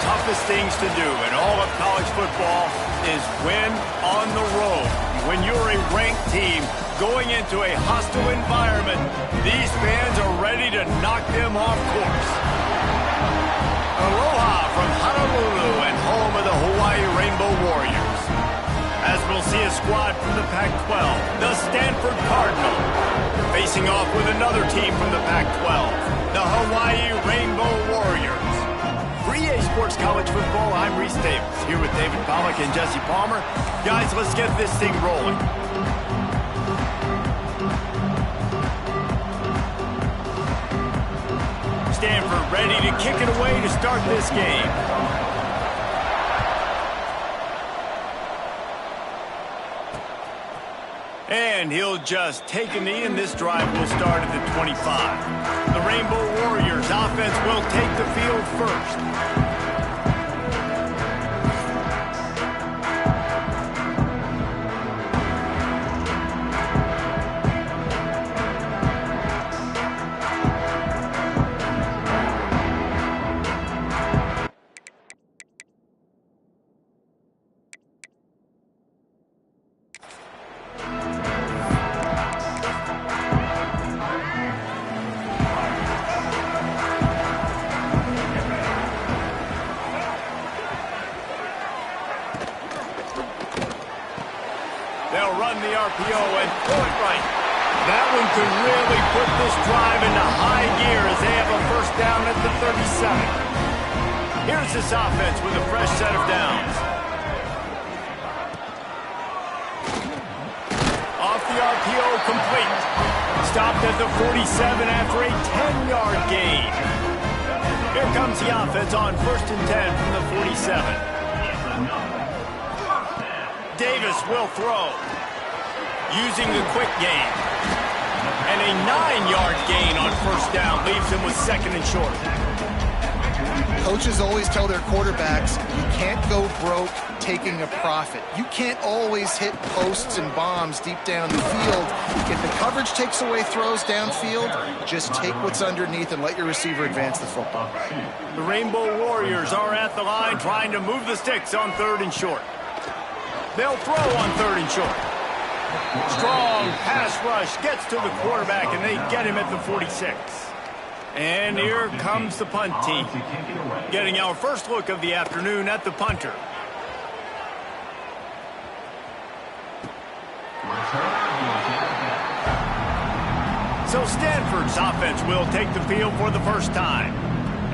toughest things to do in all of college football is win on the road. When you're a ranked team going into a hostile environment, these fans are ready to knock them off course. Aloha from Honolulu and home of the Hawaii Rainbow Warriors. As we'll see a squad from the Pac-12, the Stanford Cardinal, facing off with another team from the Pac-12, the Hawaii Rainbow Warriors. For EA Sports College Football, I'm Reese Davis, here with David Pollack and Jesse Palmer. Guys, let's get this thing rolling. Stanford ready to kick it away to start this game. And he'll just take a knee, and this drive will start at the 25. The Rainbow Warriors offense will take the field first. They'll run the RPO and throw it right. That one could really put this drive into high gear as they have a first down at the 37. Here's this offense with a fresh set of downs. Off the RPO, complete. Stopped at the 47 after a 10-yard gain. Here comes the offense on 1st and 10 from the 47. Davis will throw, using the quick game. And a 9-yard gain on first down leaves him with 2nd and short. Coaches always tell their quarterbacks, you can't go broke taking a profit. You can't always hit posts and bombs deep down the field. If the coverage takes away throws downfield, just take what's underneath and let your receiver advance the football. The Rainbow Warriors are at the line trying to move the sticks on 3rd and short. They'll throw on 3rd and short. Strong pass rush gets to the quarterback, and they get him at the 46. And here comes the punt team, getting our first look of the afternoon at the punter. So Stanford's offense will take the field for the first time.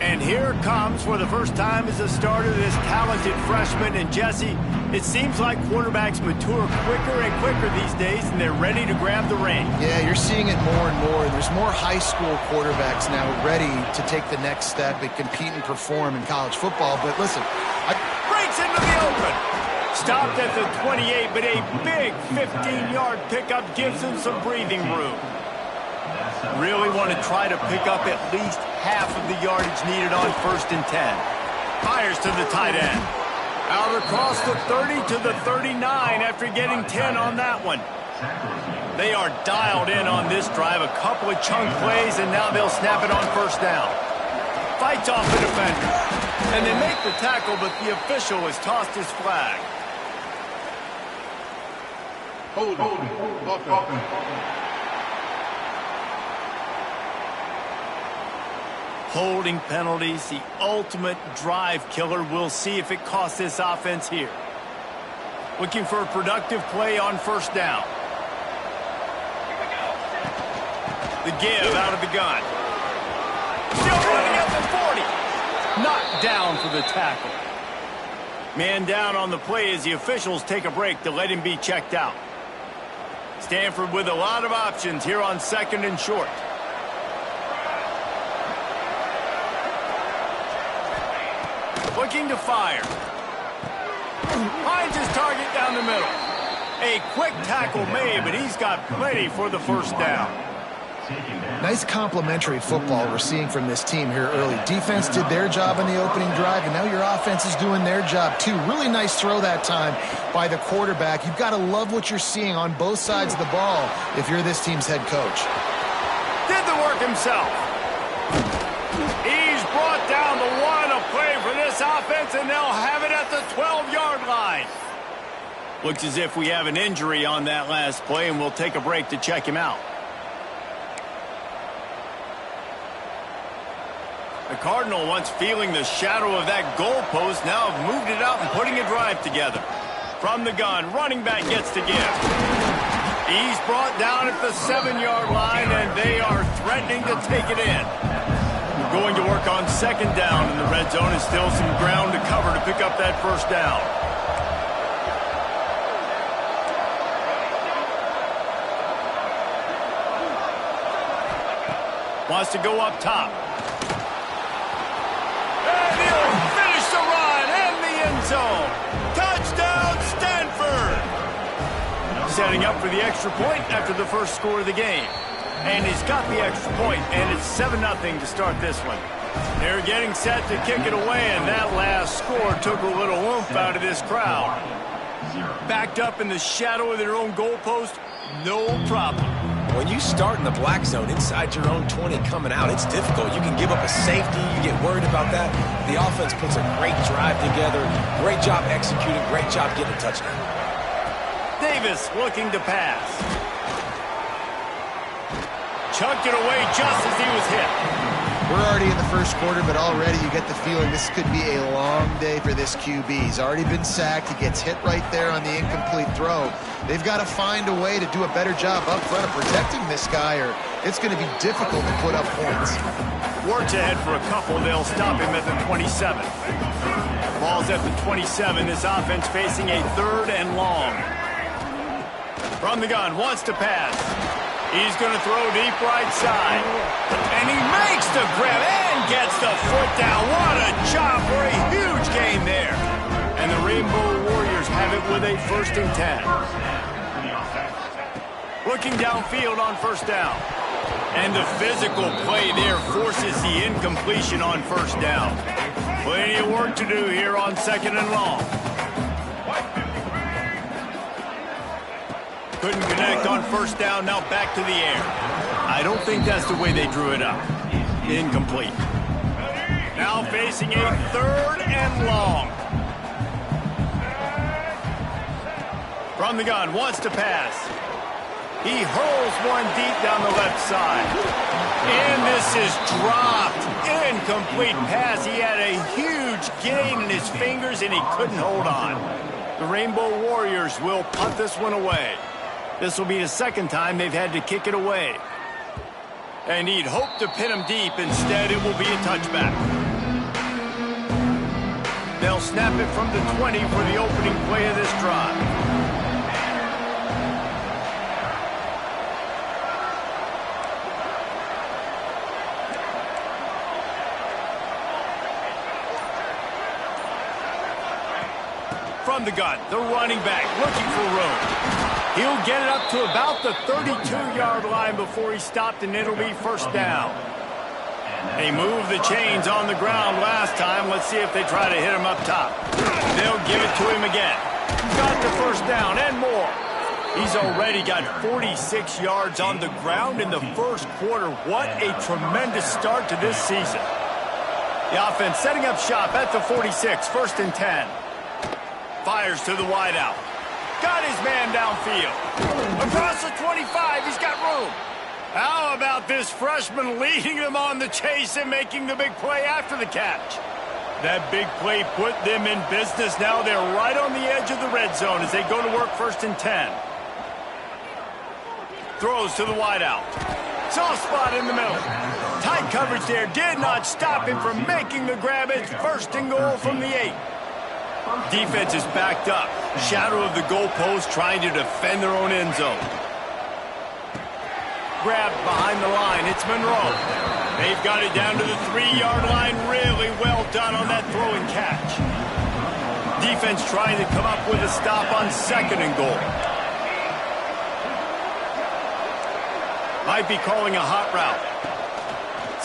And here comes, for the first time as a starter, this talented freshman. And Jesse, it seems like quarterbacks mature quicker and quicker these days, and they're ready to grab the reins. Yeah, you're seeing it more and more. There's more high school quarterbacks now ready to take the next step and compete and perform in college football. But listen, breaks into the open. Stopped at the 28, but a big 15-yard pickup gives him some breathing room. Really want to try to pick up at least half of the yardage needed on 1st and 10. Fires to the tight end. Out across the 30 to the 39 after getting 10 on that one. They are dialed in on this drive. A couple of chunk plays, and now they'll snap it on 1st down. Fights off the defender. And they make the tackle, but the official has tossed his flag. Holding penalties, the ultimate drive killer. We'll see if it costs this offense here. Looking for a productive play on 1st down. The give out of the gun. Still running at the 40. Knocked down for the tackle. Man down on the play as the officials take a break to let him be checked out. Stanford with a lot of options here on 2nd and short. Looking to fire. Finds his target down the middle. A quick tackle made, but he's got plenty for the 1st down. Nice complementary football we're seeing from this team here early. Defense did their job in the opening drive, and now your offense is doing their job too. Really nice throw that time by the quarterback. You've got to love what you're seeing on both sides of the ball if you're this team's head coach. Did the work himself. He's brought down the one. A play for this this offense, and they'll have it at the 12-yard line. Looks as if we have an injury on that last play, and we'll take a break to check him out. The Cardinal, once feeling the shadow of that goalpost, now have moved it out and putting a drive together. From the gun, running back gets to give. He's brought down at the 7-yard line, and they are threatening to take it in. We're going to work on second down, and the red zone is still some ground to cover to pick up that first down. Wants to go up top. And he'll finish the run and the end zone. Touchdown, Stanford! Setting up for the extra point after the first score of the game. And he's got the extra point, and it's 7-0 to start this one. They're getting set to kick it away, and that last score took a little oomph out of this crowd. Backed up in the shadow of their own goalpost, no problem. When you start in the black zone inside your own 20 coming out, it's difficult. You can give up a safety. You get worried about that. The offense puts a great drive together. Great job executing. Great job getting a touchdown. Davis looking to pass. Chucked it away just as he was hit. We're already in the first quarter, but already you get the feeling this could be a long day for this QB. He's already been sacked. He gets hit right there on the incomplete throw. They've got to find a way to do a better job up front of protecting this guy, or it's going to be difficult to put up points. Works ahead for a couple. They'll stop him at the 27. Ball's at the 27. This offense facing a 3rd and long. From the gun, wants to pass. He's going to throw deep right side. And he makes the grab and gets the foot down. What a job for a huge gain there. And the Rainbow Warriors have it with a 1st and 10. Looking downfield on first down. And the physical play there forces the incompletion on first down. Plenty of work to do here on 2nd and long. Couldn't connect on first down, now back to the air. I don't think that's the way they drew it up. Incomplete. Now facing a 3rd and long. From the gun, wants to pass. He hurls one deep down the left side. And this is dropped. Incomplete pass. He had a huge gain in his fingers and he couldn't hold on. The Rainbow Warriors will punt this one away. This will be the 2nd time they've had to kick it away. And he'd hoped to pin him deep. Instead, it will be a touchback. They'll snap it from the 20 for the opening play of this drive. From the gun, the running back looking for room. He'll get it up to about the 32-yard line before he stopped, and it'll be first down. They moved the chains on the ground last time. Let's see if they try to hit him up top. They'll give it to him again. Got the first down and more. He's already got 46 yards on the ground in the first quarter. What a tremendous start to this season. The offense setting up shop at the 46, 1st and 10. Fires to the wideout. Got his man downfield. Across the 25, he's got room. How about this freshman leading them on the chase and making the big play after the catch? That big play put them in business. Now they're right on the edge of the red zone as they go to work 1st and 10. Throws to the wideout. Soft spot in the middle. Tight coverage there did not stop him from making the grab. It's 1st and goal from the 8. Defense is backed up. Shadow of the goalpost trying to defend their own end zone. Grabbed behind the line. It's Monroe. They've got it down to the 3-yard line. Really well done on that throw and catch. Defense trying to come up with a stop on 2nd and goal. Might be calling a hot route.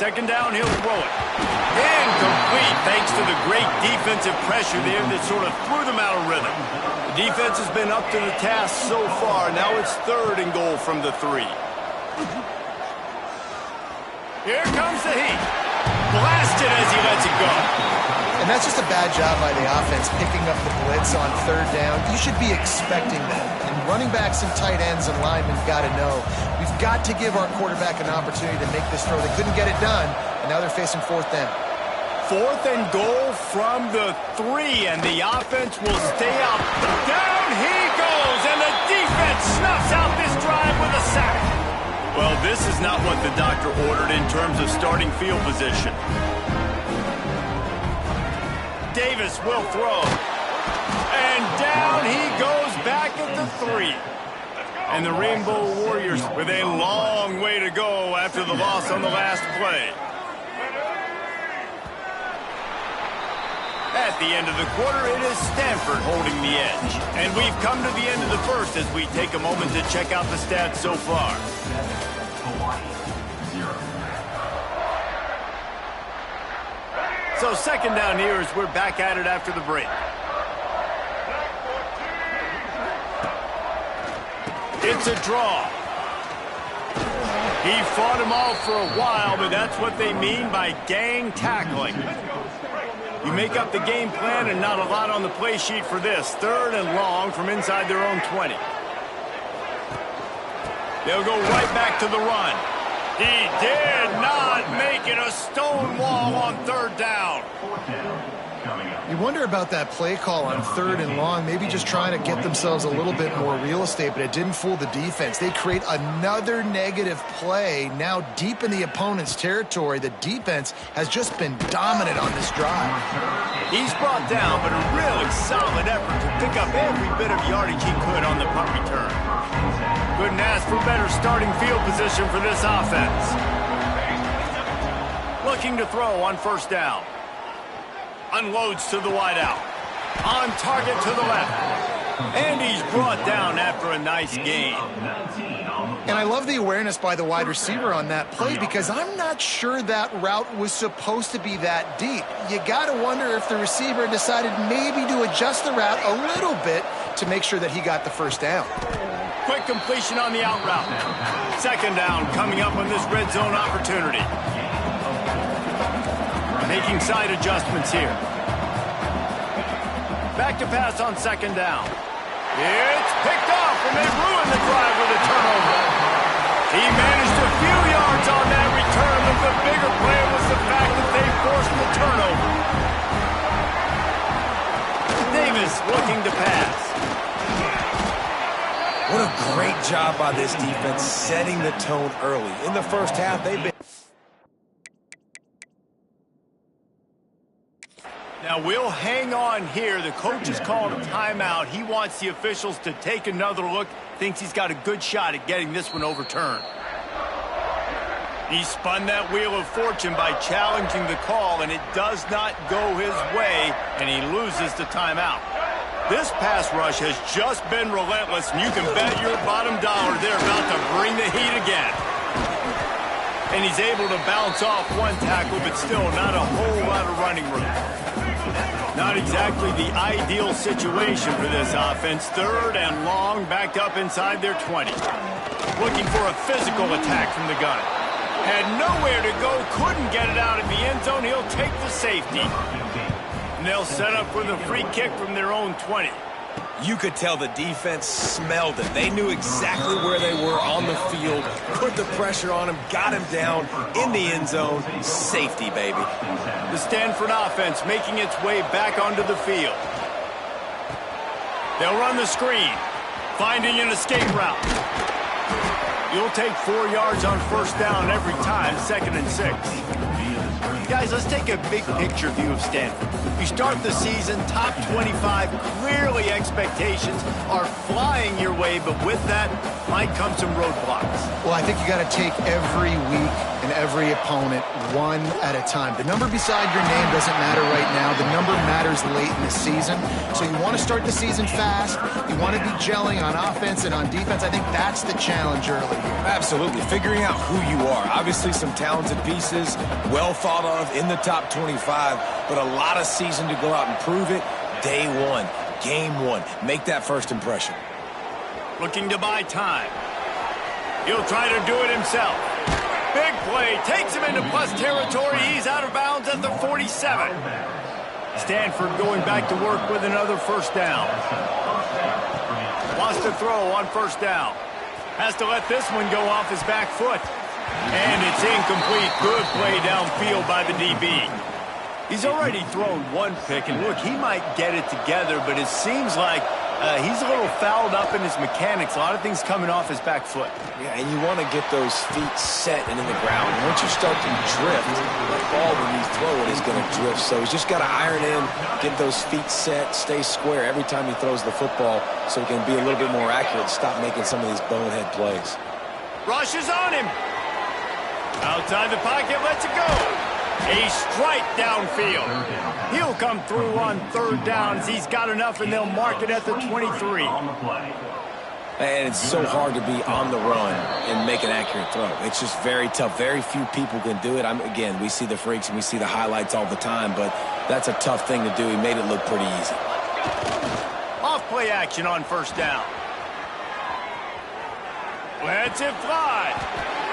2nd down, he'll throw it. Incomplete, thanks to the great defensive pressure there that sort of threw them out of rhythm. The defense has been up to the task so far. Now it's 3rd and goal from the 3. Here comes the heat. Blasted as he lets it go. And that's just a bad job by the offense, picking up the blitz on third down. You should be expecting that. And running backs and tight ends and linemen got to know. We've got to give our quarterback an opportunity to make this throw. They couldn't get it done, and now they're facing fourth down. 4th and goal from the 3, and the offense will stay out. Down he goes, and the defense snuffs out this drive with a sack. Well, this is not what the doctor ordered in terms of starting field position. Davis will throw. And down he goes back at the 3. And the Rainbow Warriors with a long way to go after the loss on the last play. At the end of the quarter, it is Stanford holding the edge. And we've come to the end of the first as we take a moment to check out the stats so far. So second down here as we're back at it after the break. It's a draw. He fought him off for a while, but that's what they mean by gang tackling. You make up the game plan and not a lot on the play sheet for this. 3rd and long from inside their own 20. They'll go right back to the run. He did not make it a stone wall on 3rd down. You wonder about that play call on 3rd and long, maybe just trying to get themselves a little bit more real estate, but it didn't fool the defense. They create another negative play now deep in the opponent's territory. The defense has just been dominant on this drive. He's brought down, but a really solid effort to pick up every bit of yardage he could on the punt return. Couldn't ask for better starting field position for this offense. Looking to throw on 1st down. Unloads to the wideout. On target to the left. And he's brought down after a nice gain. And I love the awareness by the wide receiver on that play because I'm not sure that route was supposed to be that deep. You got to wonder if the receiver decided maybe to adjust the route a little bit to make sure that he got the 1st down. Quick completion on the out route. 2nd down coming up on this red zone opportunity. Making side adjustments here. Back to pass on 2nd down. It's picked off, and they ruined the drive with a turnover. He managed a few yards on that return, but the bigger play was the fact that they forced the turnover. Davis looking to pass. What a great job by this defense setting the tone early. In the first half, they've been... Now, we'll hang on here. The coach has called a timeout. He wants the officials to take another look. Thinks he's got a good shot at getting this one overturned. He spun that wheel of fortune by challenging the call, and it does not go his way, and he loses the timeout. This pass rush has just been relentless, and you can bet your bottom dollar they're about to bring the heat again. And he's able to bounce off one tackle, but still not a whole lot of running room. Not exactly the ideal situation for this offense. 3rd and long, backed up inside their 20. Looking for a physical attack from the gun. Had nowhere to go, couldn't get it out of the end zone. He'll take the safety. And they'll set up for the free kick from their own 20. You could tell the defense smelled it. They knew exactly where they were on the field, put the pressure on him, got him down in the end zone. Safety, baby. The Stanford offense making its way back onto the field. They'll run the screen, finding an escape route. You'll take 4 yards on 1st down every time, 2nd and 6. Guys, let's take a big picture view of Stanford. You start the season, top 25, clearly expectations are flying your way, but with that might come some roadblocks. Well, I think you got to take every week and every opponent one at a time. The number beside your name doesn't matter right now. The number matters late in the season. So you want to start the season fast. You want to be gelling on offense and on defense. I think that's the challenge early here. Absolutely. Figuring out who you are. Obviously some talented pieces, well thought of in the top 25, but a lot of season to go out and prove it. Day one, game one. Make that first impression. Looking to buy time. He'll try to do it himself. Big play. Takes him into plus territory. He's out of bounds at the 47. Stanford going back to work with another first down. Wants to throw on first down. Has to let this one go off his back foot. And it's incomplete. Good play downfield by the DB. He's already thrown one pick, and look, he might get it together, but it seems like he's a little fouled up in his mechanics. A lot of things coming off his back foot. Yeah, and you want to get those feet set and in the ground. Once you start to drift, the ball, when you throw it, is going to drift. So he's just got to iron in, get those feet set, stay square every time he throws the football so he can be a little bit more accurate, stop making some of these bonehead plays. Rush is on him. Outside the pocket, lets it go. A strike downfield. He'll come through on third downs. He's got enough, and they'll mark it at the 23. And it's so hard to be on the run and make an accurate throw. It's just very tough. Very few people can do it. Again, we see the freaks and we see the highlights all the time, but that's a tough thing to do. He made it look pretty easy. Off play action on first down. Lets it fly.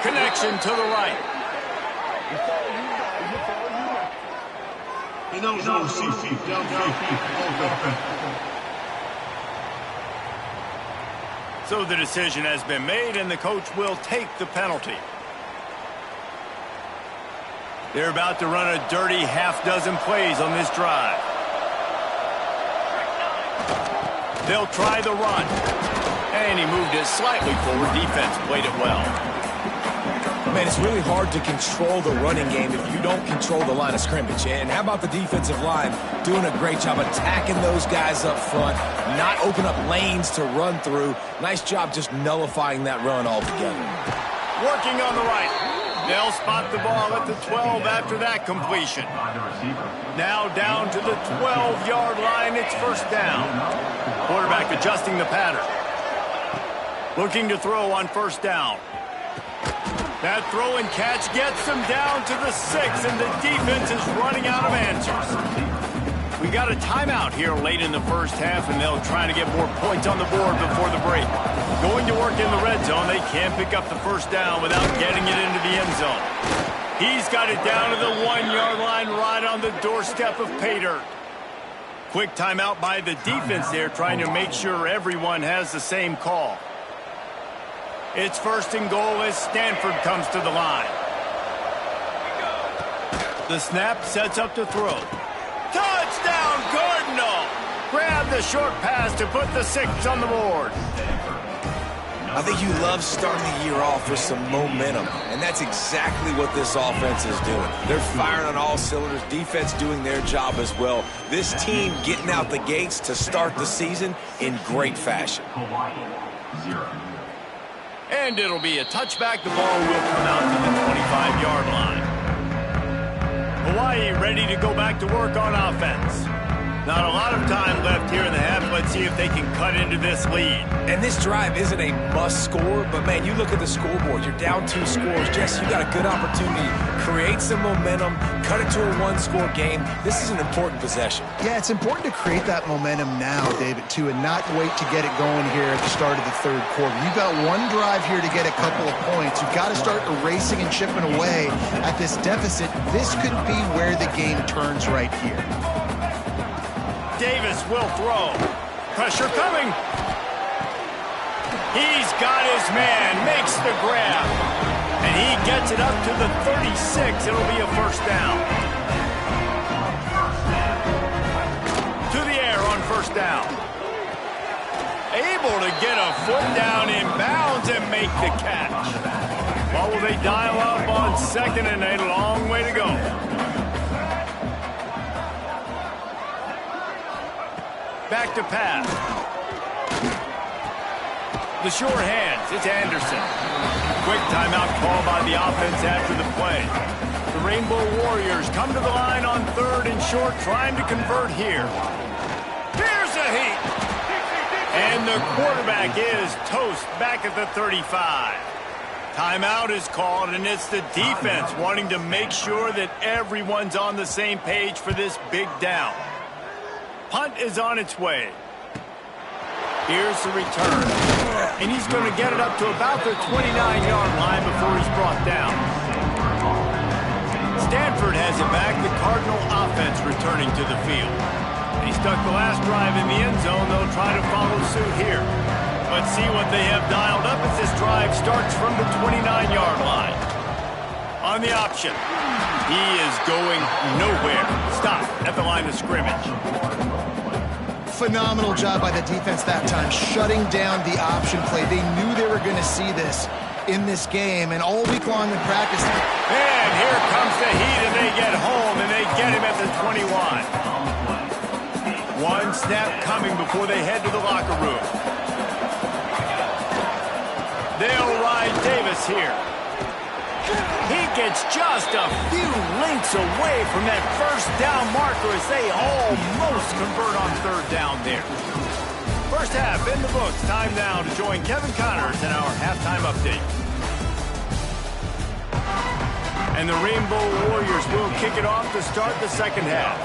Connection to the right. So the decision has been made, and the coach will take the penalty. They're about to run a dirty half-dozen plays on this drive. They'll try the run. And he moved it slightly forward. Defense played it well. Man, it's really hard to control the running game if you don't control the line of scrimmage. And how about the defensive line doing a great job attacking those guys up front, not open up lanes to run through. Nice job just nullifying that run altogether. Working on the right. They'll spot the ball at the 12 after that completion. Now down to the 12-yard line. It's first down. Quarterback adjusting the pattern. Looking to throw on first down. That throw and catch gets them down to the 6, and the defense is running out of answers. We got a timeout here late in the first half, and they'll try to get more points on the board before the break. Going to work in the red zone, they can't pick up the first down without getting it into the end zone. He's got it down to the 1-yard line right on the doorstep of pay dirt. Quick timeout by the defense there, trying to make sure everyone has the same call. It's first and goal as Stanford comes to the line. The snap sets up to throw. Touchdown, Cardinal! Grab the short pass to put the 6 on the board. I think you love starting the year off with some momentum, and that's exactly what this offense is doing. They're firing on all cylinders, defense doing their job as well. This team getting out the gates to start the season in great fashion. And it'll be a touchback. The ball will come out to the 25-yard line. Hawaii ready to go back to work on offense. Not a lot of time left here in the half. Let's see if they can cut into this lead. And this drive isn't a must score, but man, you look at the scoreboard. You're down 2 scores. Jesse, you got a good opportunity. Create some momentum. Cut it to a 1-score game. This is an important possession. Yeah, it's important to create that momentum now, David, too, and not wait to get it going here at the start of the third quarter. You've got one drive here to get a couple of points. You've got to start erasing and chipping away at this deficit. This could be where the game turns right here. Davis will throw. Pressure coming. He's got his man, makes the grab. And he gets it up to the 36. It'll be a first down. To the air on first down. Able to get a foot down in bounds and make the catch. What will they dial up on second and a long way to go? Back to pass. The short hands. It's Anderson. Quick timeout call by the offense after the play. The Rainbow Warriors come to the line on third and short, trying to convert here. Here's a heat. And the quarterback is toast back at the 35. Timeout is called, and it's the defense wanting to make sure that everyone's on the same page for this big down. Punt is on its way. Here's the return. And he's going to get it up to about the 29-yard line before he's brought down. Stanford has it back. The Cardinal offense returning to the field. He stuck the last drive in the end zone. They'll try to follow suit here. Let's see what they have dialed up as this drive starts from the 29-yard line. On the option. He is going nowhere. Stop at the line of scrimmage. Phenomenal job by the defense that time, shutting down the option play. They knew they were going to see this in this game, and all week long in practice. And here comes the heat, and they get home, and they get him at the 21. One snap coming before they head to the locker room. They'll ride Davis here. He gets just a few links away from that first down marker as they almost convert on third down there. First half in the books. Time now to join Kevin Connors in our halftime update. And the Rainbow Warriors will kick it off to start the second half.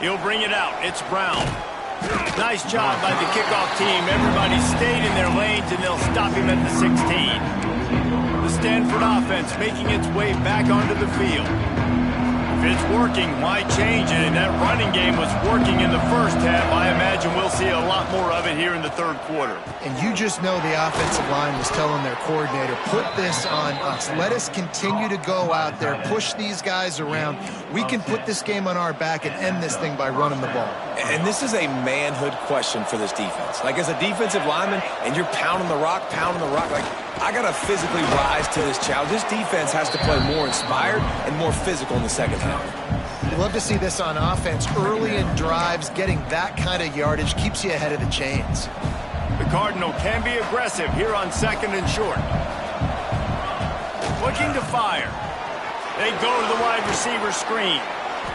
He'll bring it out. It's Brown. Nice job by the kickoff team. Everybody stayed in their lanes, and they'll stop him at the 16. The Stanford offense making its way back onto the field. If it's working, why change it? And that running game was working in the first half. I imagine we'll see a lot more of it here in the third quarter. And you just know the offensive line was telling their coordinator, put this on us. Let us continue to go out there, push these guys around. We can put this game on our back and end this thing by running the ball. And this is a manhood question for this defense. Like, as a defensive lineman, and you're pounding the rock, like, I got to physically rise to this challenge. This defense has to play more inspired and more physical in the second half. You'd love to see this on offense. Early in drives, getting that kind of yardage keeps you ahead of the chains. The Cardinal can be aggressive here on second and short. Looking to fire. They go to the wide receiver screen.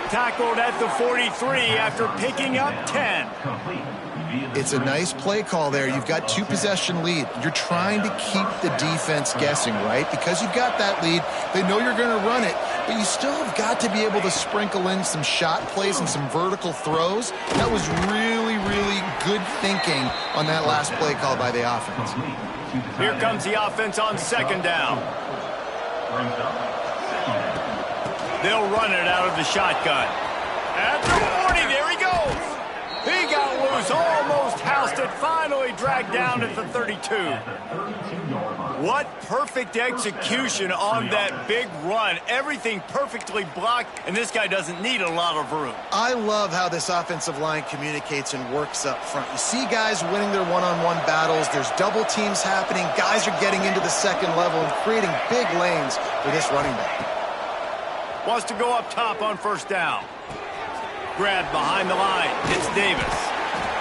Tackled at the 43 after picking up 10. It's a nice play call there. You've got 2-possession lead. You're trying to keep the defense guessing, right? Because you've got that lead. They know you're going to run it, but you still have got to be able to sprinkle in some shot plays and some vertical throws. That was really, really good thinking on that last play call by the offense. Here comes the offense on second down. They'll run it out of the shotgun. At the 40, there he goes. He got loose, almost housed it, finally dragged down at the 32. What perfect execution on that big run. Everything perfectly blocked, and this guy doesn't need a lot of room. I love how this offensive line communicates and works up front. You see guys winning their one-on-one battles. There's double teams happening. Guys are getting into the second level and creating big lanes for this running back. Wants to go up top on first down. Grabbed behind the line. It's Davis.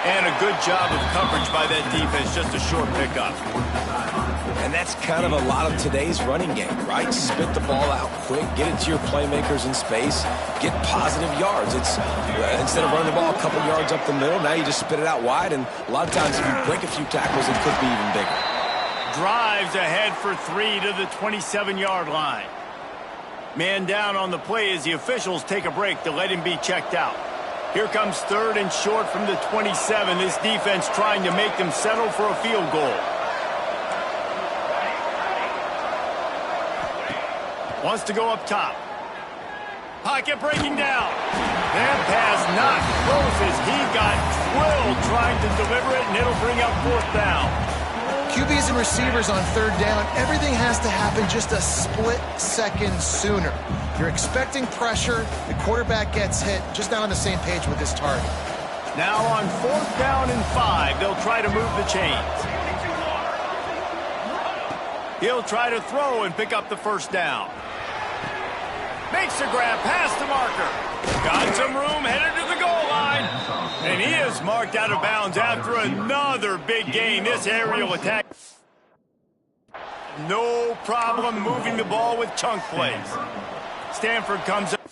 And a good job of coverage by that defense. Just a short pickup. And that's kind of a lot of today's running game, right? Spit the ball out quick, get it to your playmakers in space, get positive yards. It's instead of running the ball a couple yards up the middle, now you just spit it out wide, and a lot of times if you break a few tackles, it could be even bigger. Drives ahead for 3 to the 27-yard line. Man down on the play as the officials take a break to let him be checked out. Here comes third and short from the 27. This defense trying to make them settle for a field goal. Wants to go up top. Pocket breaking down. That pass not close as he got drilled trying to deliver it, and it'll bring up fourth down. QBs and receivers on third down, everything has to happen just a split second sooner. You're expecting pressure, the quarterback gets hit, just not on the same page with his target. Now on fourth down and 5, they'll try to move the chains. He'll try to throw and pick up the first down. Makes a grab past the marker. Got some room, headed to the goal line. And he is marked out of bounds after another big gain. This aerial attack. No problem moving the ball with chunk plays. Stanford comes up.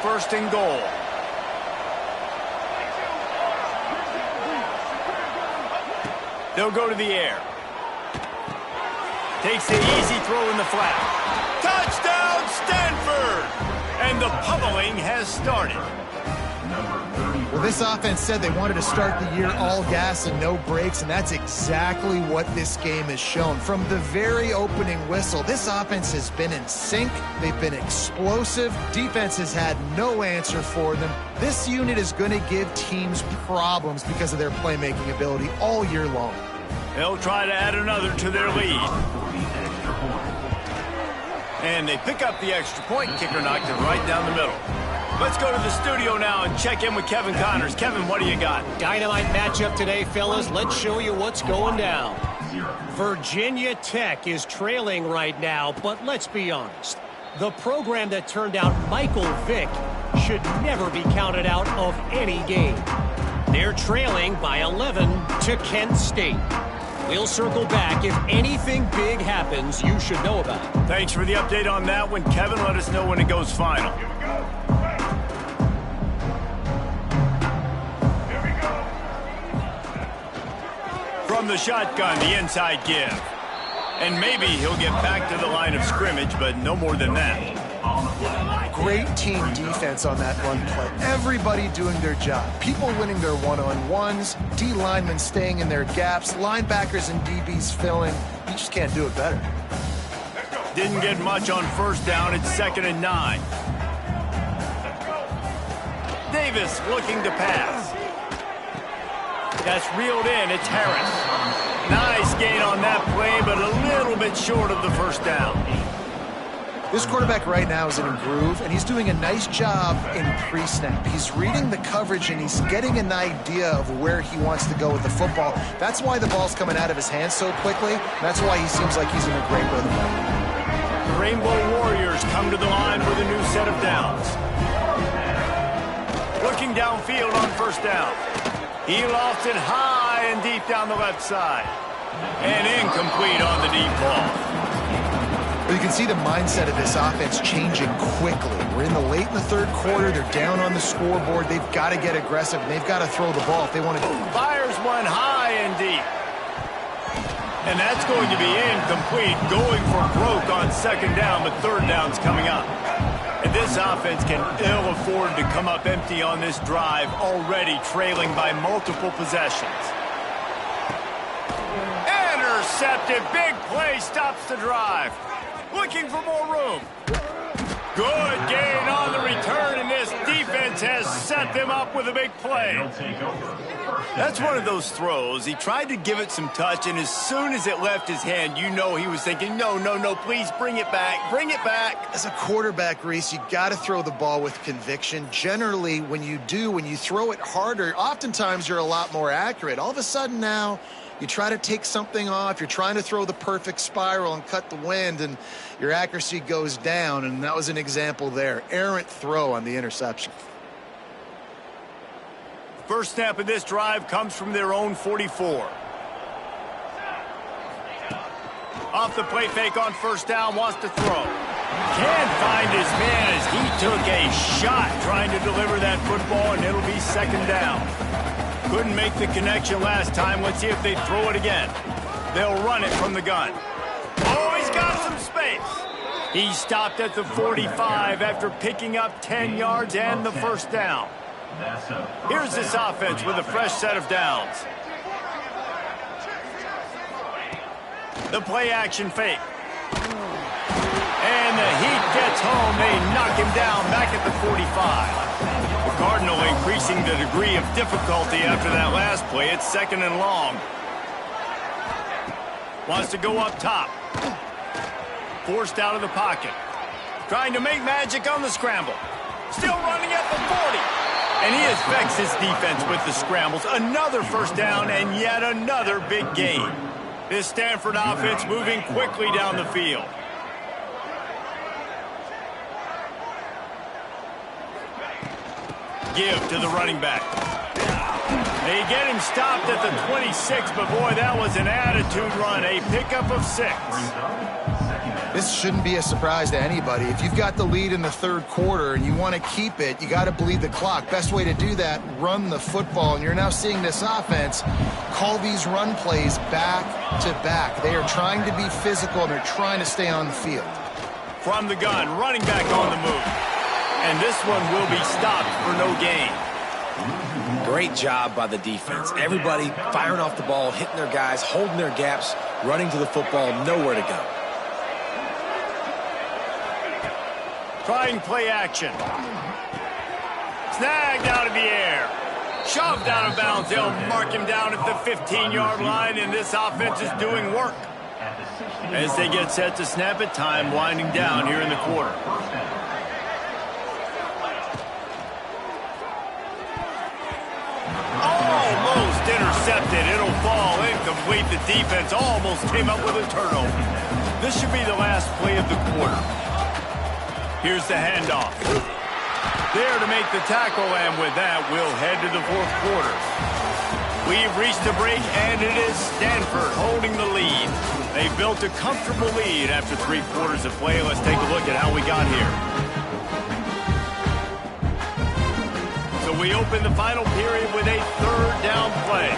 First and goal. They'll go to the air. Takes the easy throw in the flat. Touchdown, Stanford! And the pummeling has started. Well, this offense said they wanted to start the year all gas and no brakes, and that's exactly what this game has shown. From the very opening whistle, this offense has been in sync. They've been explosive. Defense has had no answer for them. This unit is going to give teams problems because of their playmaking ability all year long. They'll try to add another to their lead. And they pick up the extra point. Kicker knocked it right down the middle. Let's go to the studio now and check in with Kevin Connors. Kevin, what do you got? Dynamite matchup today, fellas. Let's show you what's going down. Virginia Tech is trailing right now, but let's be honest. The program that turned out Michael Vick should never be counted out of any game. They're trailing by 11 to Kent State. We'll circle back. If anything big happens, you should know about it. Thanks for the update on that one, Kevin. Let us know when it goes final. From the shotgun, the inside give. And maybe he'll get back to the line of scrimmage, but no more than that. Great team defense on that run play. Everybody doing their job. People winning their one-on-ones, D linemen staying in their gaps, linebackers and DBs filling. You just can't do it better. Didn't get much on first down. It's 2nd and 9. Davis looking to pass. That's reeled in. It's Harris. Nice gain on that play, but a little bit short of the first down. This quarterback right now is in a groove, and he's doing a nice job in pre-snap. He's reading the coverage, and he's getting an idea of where he wants to go with the football. That's why the ball's coming out of his hands so quickly. That's why he seems like he's in a great rhythm. The Rainbow Warriors come to the line with a new set of downs. Looking downfield on first down. He lofts it high and deep down the left side. And incomplete on the deep ball. You can see the mindset of this offense changing quickly. We're in the late in the third quarter. They're down on the scoreboard. They've got to get aggressive, and they've got to throw the ball if they want to. Fires one high and deep. And that's going to be incomplete. Going for broke on second down, but third down's coming up. And this offense can ill afford to come up empty on this drive, already trailing by multiple possessions. Intercepted. Big play stops the drive. Looking for more room. Good gain on the return, and this defense has set them up with a big play. That's one of those throws. He tried to give it some touch, and as soon as it left his hand, you know he was thinking, no, please bring it back, bring it back. As a quarterback, Reese, you got to throw the ball with conviction. Generally, when you throw it harder, oftentimes you're a lot more accurate. All of a sudden now, you try to take something off, you're trying to throw the perfect spiral and cut the wind, and your accuracy goes down, and that was an example there. Errant throw on the interception. First snap of this drive comes from their own 44. Off the play fake on first down, wants to throw. Can't find his man as he took a shot trying to deliver that football, and it'll be second down. Couldn't make the connection last time. Let's see if they throw it again. They'll run it from the gun. Oh, he's got some space. He stopped at the 45 after picking up 10 yards and the first down. Here's this offense with a fresh set of downs. The play action fake. And the heat gets home. They knock him down back at the 45. The Cardinal increasing the degree of difficulty after that last play. It's 2nd and long. Wants to go up top. Forced out of the pocket. Trying to make magic on the scramble. Still running at the 40. And he affects his defense with the scrambles. Another first down and yet another big gain. This Stanford offense moving quickly down the field. Give to the running back. They get him stopped at the 26, but boy, that was an attitude run. A pickup of 6. This shouldn't be a surprise to anybody. If you've got the lead in the third quarter and you want to keep it, you got to bleed the clock. Best way to do that, run the football. And you're now seeing this offense call these run plays back to back. They are trying to be physical, and they're trying to stay on the field. From the gun, running back on the move. And this one will be stopped for no gain. Great job by the defense. Everybody firing off the ball, hitting their guys, holding their gaps, running to the football, nowhere to go. Trying play action. Snagged out of the air. Shoved out of bounds. They'll mark him down at the 15-yard line, and this offense is doing work. As they get set to snap it, time winding down here in the quarter. Almost intercepted. It'll fall incomplete. The defense almost came up with a turnover. This should be the last play of the quarter. Here's the handoff. There to make the tackle, and with that, we'll head to the fourth quarter. We've reached the break, and it is Stanford holding the lead. They built a comfortable lead after 3 quarters of play. Let's take a look at how we got here. So we open the final period with a third down play.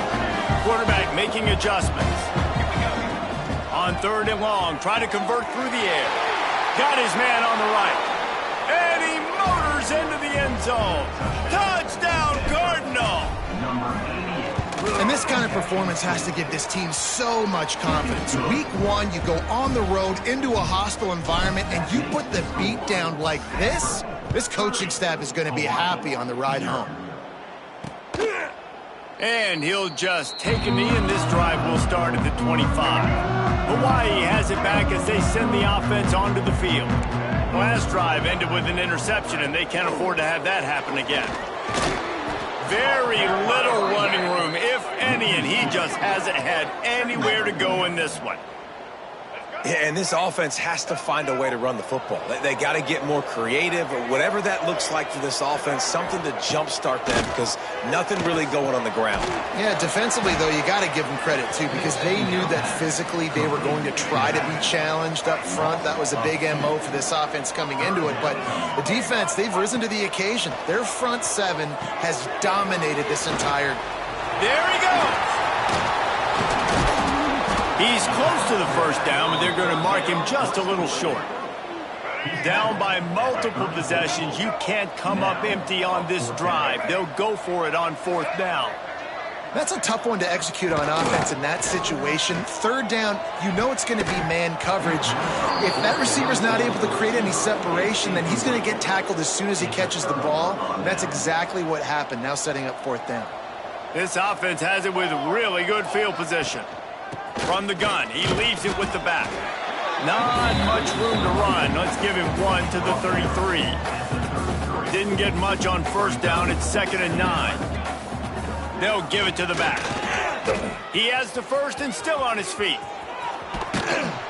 Quarterback making adjustments. On 3rd and long, trying to convert through the air. Got his man on the right. And he motors into the end zone. Touchdown, Cardinal! And this kind of performance has to give this team so much confidence. Week 1, you go on the road into a hostile environment, and you put the beat down like this. This coaching staff is going to be happy on the ride home. And he'll just take a knee, and this drive will start at the 25. Hawaii has it back as they send the offense onto the field. Last drive ended with an interception, and they can't afford to have that happen again. Very little running room, if any, and he just hasn't had anywhere to go in this one. Yeah, and this offense has to find a way to run the football. They got to get more creative, or whatever that looks like for this offense, something to jumpstart them, because nothing really going on the ground. Yeah, defensively, though, you got to give them credit, too, because they knew that physically they were going to try to be challenged up front. That was a big MO for this offense coming into it. But the defense, they've risen to the occasion. Their front 7 has dominated this entire... There he goes! He's close to the first down, but they're going to mark him just a little short. Down by multiple possessions. You can't come up empty on this drive. They'll go for it on 4th down. That's a tough one to execute on offense in that situation. 3rd down, you know it's going to be man coverage. If that receiver's not able to create any separation, then he's going to get tackled as soon as he catches the ball. That's exactly what happened, now setting up 4th down. This offense has it with really good field position. From the gun, he leaves it with the back. Not much room to run. Let's give him 1 to the 33. Didn't get much on 1st down. It's 2nd and 9. They'll give it to the back. He has the first and still on his feet.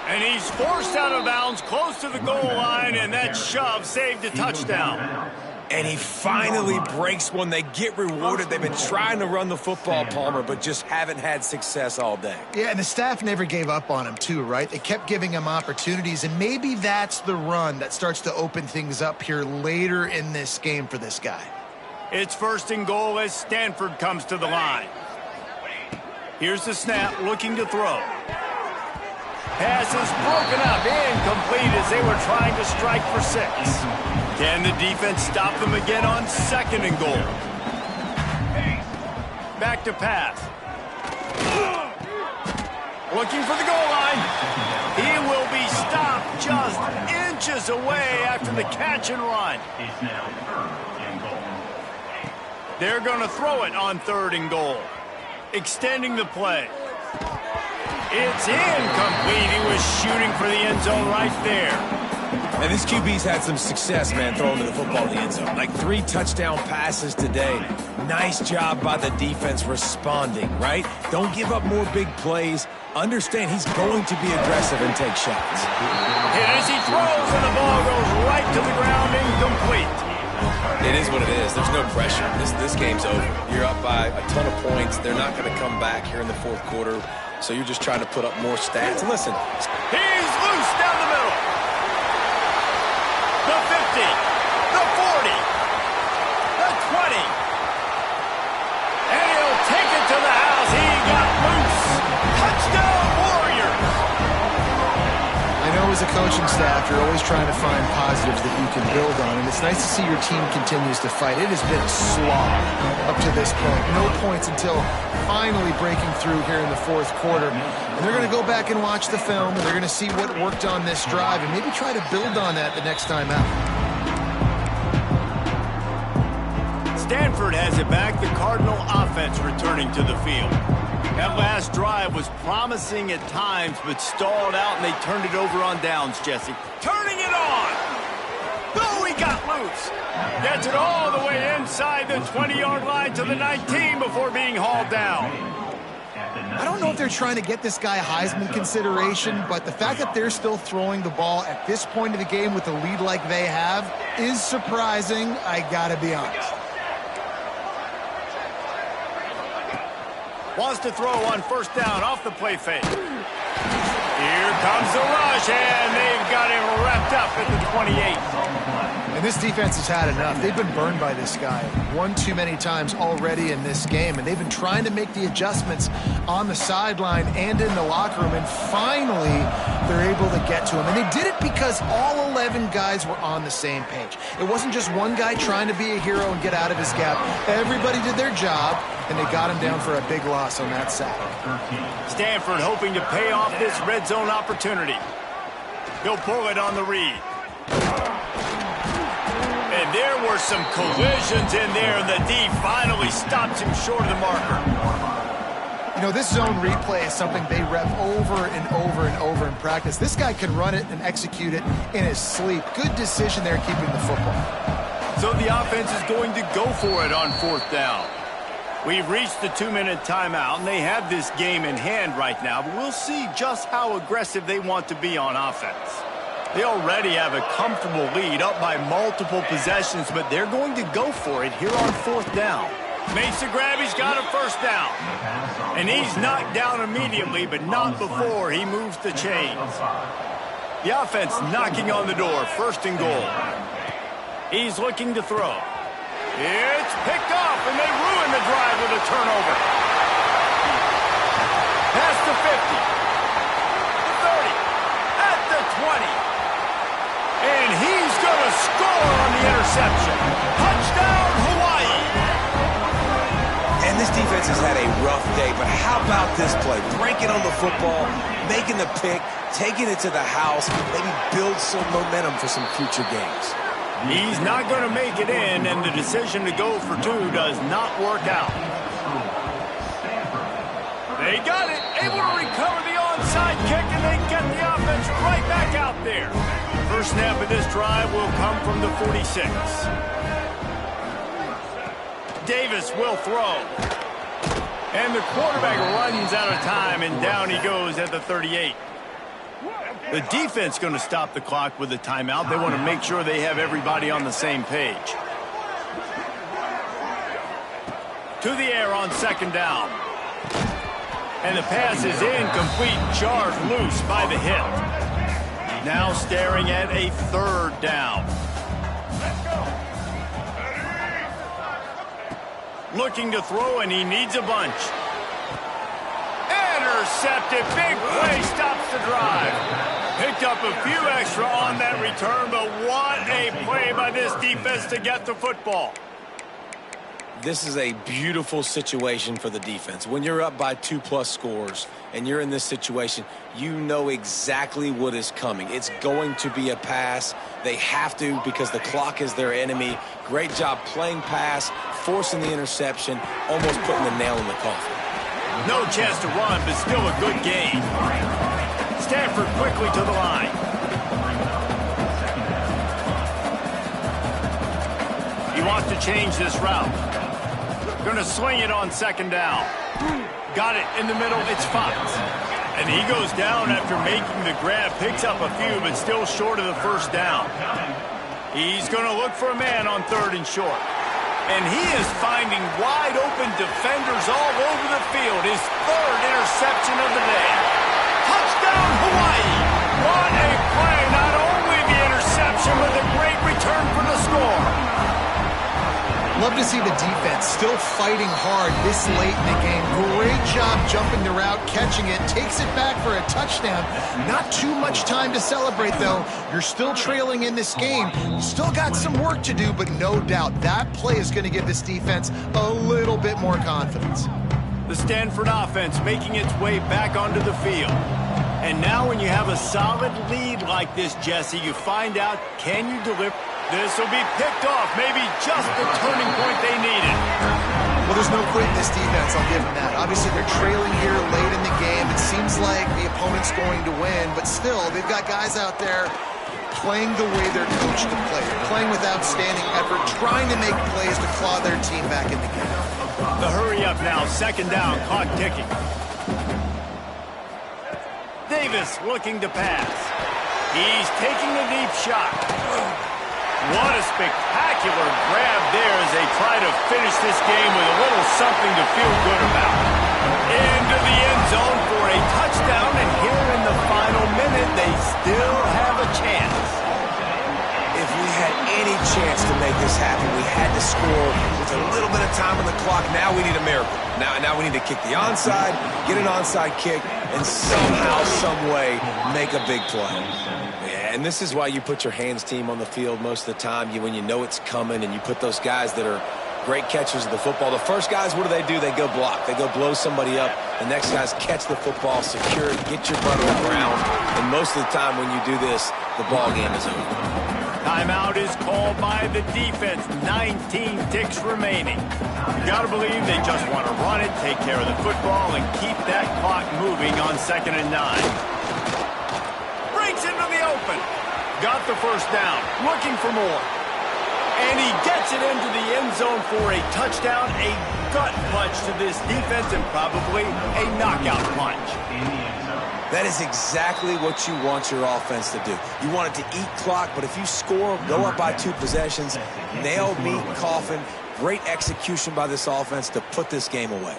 And he's forced out of bounds close to the goal line, and that shove saved a touchdown. And he finally breaks one. They get rewarded. They've been trying to run the football, Palmer, but just haven't had success all day. Yeah, and the staff never gave up on him, too, right? They kept giving him opportunities, and maybe that's the run that starts to open things up here later in this game for this guy. It's 1st and goal as Stanford comes to the line. Here's the snap, looking to throw. Pass is broken up, incomplete as they were trying to strike for 6. Can the defense stop them again on 2nd and goal? Back to pass. Looking for the goal line. He will be stopped just inches away after the catch and run. They're going to throw it on 3rd and goal. Extending the play. It's incomplete. He was shooting for the end zone right there. And this QB's had some success, man, throwing to the football in the end zone. Like 3 touchdown passes today. Nice job by the defense responding, right? Don't give up more big plays. Understand he's going to be aggressive and take shots. And as he throws, and the ball goes right to the ground, incomplete. It is what it is. There's no pressure. This game's over. You're up by a ton of points. They're not going to come back here in the 4th quarter, so you're just trying to put up more stats. And listen. He's loose down the middle. The 50, the 40, the 20. And he'll take it to the house. He got loose. Touchdown, Warriors. I know it was a coaching staff, you're always trying to find positives that you can build on, and it's nice to see your team continues to fight. It has been a slog up to this point. No points until finally breaking through here in the fourth quarter. And they're going to go back and watch the film, and they're going to see what worked on this drive and maybe try to build on that the next time out. Stanford has it back. The Cardinal offense returning to the field. That last drive was promising at times, but stalled out, and they turned it over on downs, Jesse. Turning it on! Oh, he got loose. Gets it all the way inside the 20-yard line to the 19 before being hauled down. I don't know if they're trying to get this guy Heisman consideration, but the fact that they're still throwing the ball at this point of the game with a lead like they have is surprising, I gotta be honest. Wants to throw on first down off the play fake. Here comes the rush, and they've got him wrapped up at the 28. And this defense has had enough. They've been burned by this guy one too many times already in this game, and they've been trying to make the adjustments on the sideline and in the locker room, and finally they're able to get to him. And they did it because all 11 guys were on the same page. It wasn't just one guy trying to be a hero and get out of his gap. Everybody did their job, and they got him down for a big loss on that sack. Stanford hoping to pay off this red zone opportunity. He'll pull it on the read. And there were some collisions in there, and the D finally stops him short of the marker. You know, this zone replay is something they rep over and over and over in practice. This guy can run it and execute it in his sleep. Good decision there keeping the football. So the offense is going to go for it on fourth down. We've reached the 2-minute timeout, and they have this game in hand right now, but we'll see just how aggressive they want to be on offense. They already have a comfortable lead up by multiple possessions, but they're going to go for it here on fourth down. Makes the grab, he's got a first down. And he's knocked down immediately, but not before he moves the chains. The offense knocking on the door, first and goal. He's looking to throw. It's picked off, and they ruin the drive with a turnover. Past the 50, the 30, at the 20. And he's going to score on the interception. Touchdown, Hawaii. And this defense has had a rough day, but how about this play? Breaking on the football, making the pick, taking it to the house, maybe build some momentum for some future games. He's not going to make it in, and the decision to go for two does not work out. They got it, able to recover the onside kick, and they get the offense right back out there. First snap of this drive will come from the 46. Davis will throw. And the quarterback runs out of time, and down he goes at the 38. The defense going to stop the clock with a timeout. They want to make sure they have everybody on the same page. To the air on second down. And the pass is incomplete, jarred loose by the hit. Now staring at a third down. Looking to throw, and he needs a bunch. Intercepted. Big play stops the drive. Picked up a few extra on that return, but what a play by this defense to get the football. This is a beautiful situation for the defense. When you're up by 2+ scores and you're in this situation, you know exactly what is coming. It's going to be a pass. They have to because the clock is their enemy. Great job playing pass, forcing the interception, almost putting the nail in the coffin. No chance to run, but still a good gain. Stanford quickly to the line. He wants to change this route. Going to swing it on second down. Got it in the middle. It's Fox. And he goes down after making the grab. Picks up a few, but still short of the first down. He's going to look for a man on third and short. And he is finding wide open defenders all over the field. His third interception of the day. Touchdown, Hawaii. What a play. Not only the interception, but the great return for the score. Love to see the defense still fighting hard this late in the game. Great job jumping the route, catching it, takes it back for a touchdown. Not too much time to celebrate, though. You're still trailing in this game. You still got some work to do, but no doubt that play is going to give this defense a little bit more confidence. The Stanford offense making its way back onto the field. And now when you have a solid lead like this, Jesse, you find out, can you deliver? This will be picked off, maybe just the turning point they needed. Well, there's no quit in this defense, I'll give them that. Obviously, they're trailing here late in the game. It seems like the opponent's going to win, but still, they've got guys out there playing the way they're coached to play. They're playing with outstanding effort, trying to make plays to claw their team back in the game. The hurry up now, second down, clock ticking. Davis looking to pass. He's taking a deep shot. What a spectacular grab there as they try to finish this game with a little something to feel good about. Into the end zone for a touchdown, and here in the final minute, they still have a chance. If we had any chance to make this happen, we had to score with a little bit of time on the clock. Now we need a miracle. Now we need to kick the onside, get an onside kick, and somehow, some way, make a big play. And this is why you put your hands team on the field most of the time, when you know it's coming, and you put those guys that are great catchers of the football. The first guys, what do? They go block. They go blow somebody up. The next guys catch the football, secure it, get your butt on the ground. And most of the time when you do this, the ball game is over. Timeout is called by the defense. 19 ticks remaining. You got to believe they just want to run it, take care of the football, and keep that clock moving on 2nd and 9. Breaks into the open. Got the first down. Looking for more. And he gets it into the end zone for a touchdown. A gut punch to this defense and probably a knockout punch. That is exactly what you want your offense to do. You want it to eat clock, but if you score, go up by 2 possessions, nail, meet, coffin, great execution by this offense to put this game away.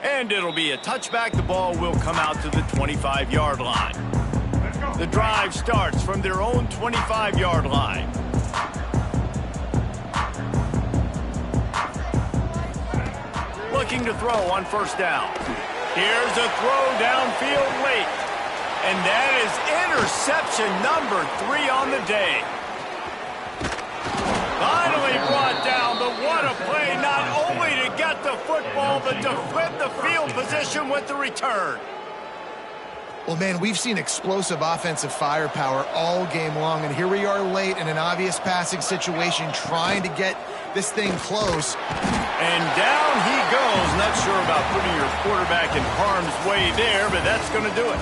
And it'll be a touchback. The ball will come out to the 25-yard line. The drive starts from their own 25-yard line. Looking to throw on first down. Here's a throw downfield late. And that is interception number 3 on the day. Finally brought down, but what a play, not only to get the football, but to flip the field position with the return. Well, man, we've seen explosive offensive firepower all game long, and here we are late in an obvious passing situation trying to get this thing close. And down he goes. Not sure about putting your quarterback in harm's way there, but that's going to do it.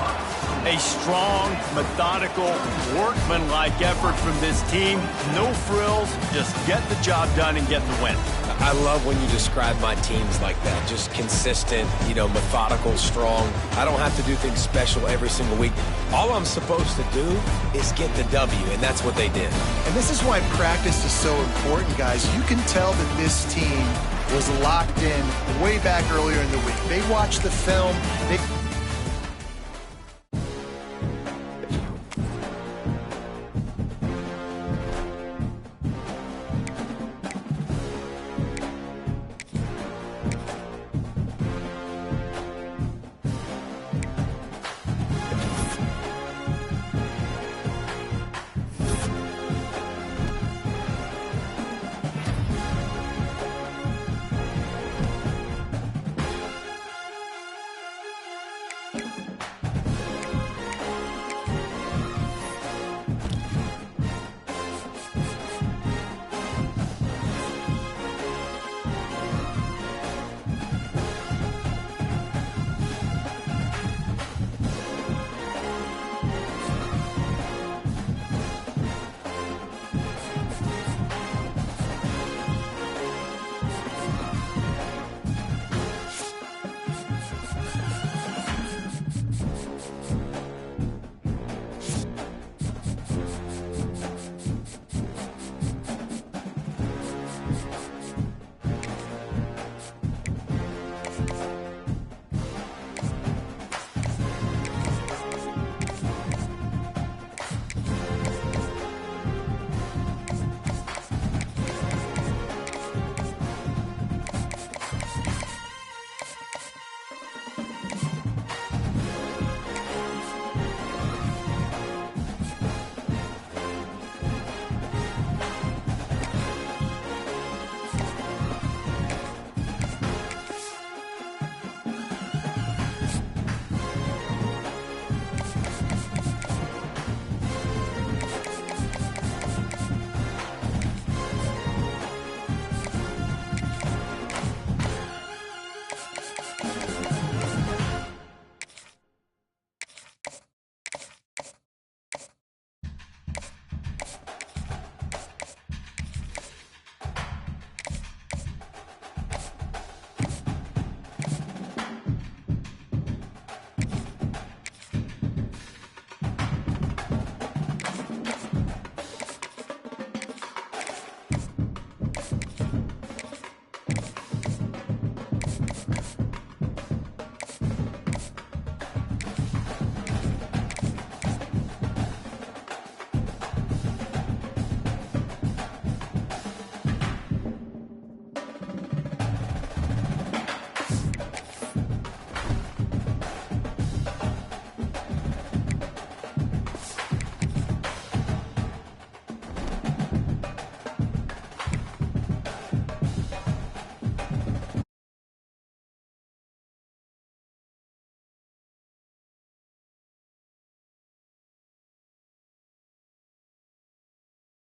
A strong, methodical, workmanlike effort from this team. No frills, just get the job done and get the win. I love when you describe my teams like that. Just consistent, methodical, strong. I don't have to do things special every single week. All I'm supposed to do is get the W, and that's what they did. And this is why practice is so important, guys. You can tell that this team was locked in way back earlier in the week. They watched the film. They